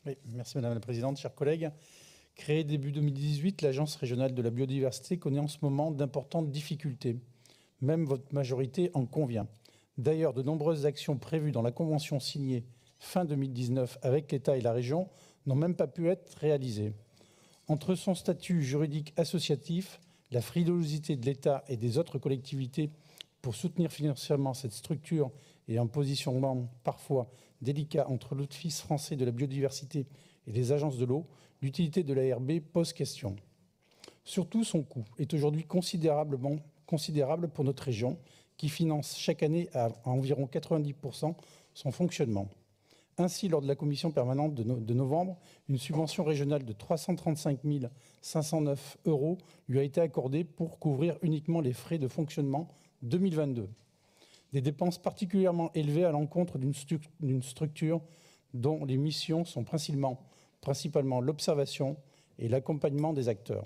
Oui, merci Madame la Présidente, chers collègues. Créée début 2018, l'Agence régionale de la biodiversité connaît en ce moment d'importantes difficultés. Même votre majorité en convient. D'ailleurs, de nombreuses actions prévues dans la convention signée fin 2019 avec l'État et la région n'ont même pas pu être réalisées. Entre son statut juridique associatif, la frilosité de l'État et des autres collectivités pour soutenir financièrement cette structure et un positionnement parfois délicat entre l'Office français de la biodiversité et les agences de l'eau, l'utilité de l'ARB pose question. Surtout, son coût est aujourd'hui considérable pour notre région, qui finance chaque année à environ 90% son fonctionnement. Ainsi, lors de la commission permanente de novembre, une subvention régionale de 335 509 € lui a été accordée pour couvrir uniquement les frais de fonctionnement 2022. Des dépenses particulièrement élevées à l'encontre d'une structure dont les missions sont principalement l'observation et l'accompagnement des acteurs.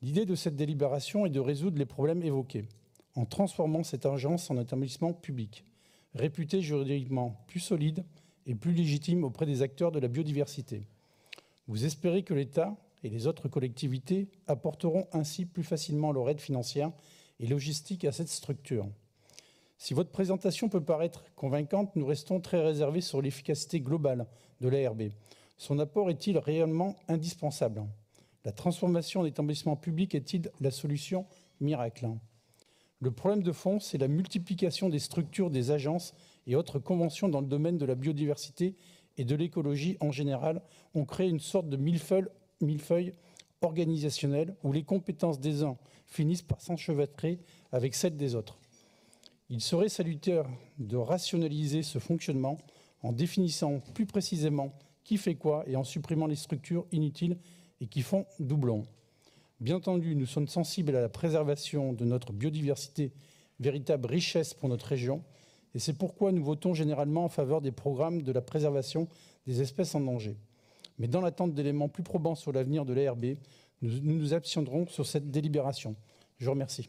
L'idée de cette délibération est de résoudre les problèmes évoqués, en transformant cette agence en établissement public, réputé juridiquement plus solide et plus légitime auprès des acteurs de la biodiversité. Vous espérez que l'État et les autres collectivités apporteront ainsi plus facilement leur aide financière et logistique à cette structure. Si votre présentation peut paraître convaincante, nous restons très réservés sur l'efficacité globale de l'ARB. Son apport est-il réellement indispensable? La transformation en établissement public est-il la solution miracle? Le problème de fond, c'est la multiplication des structures des agences et autres conventions dans le domaine de la biodiversité et de l'écologie en général ont créé une sorte de millefeuille organisationnel où les compétences des uns finissent par s'enchevêtrer avec celles des autres. Il serait salutaire de rationaliser ce fonctionnement en définissant plus précisément qui fait quoi et en supprimant les structures inutiles et qui font doublon. Bien entendu, nous sommes sensibles à la préservation de notre biodiversité, véritable richesse pour notre région, et c'est pourquoi nous votons généralement en faveur des programmes de la préservation des espèces en danger. Mais dans l'attente d'éléments plus probants sur l'avenir de l'ARB, nous nous abstiendrons sur cette délibération. Je vous remercie.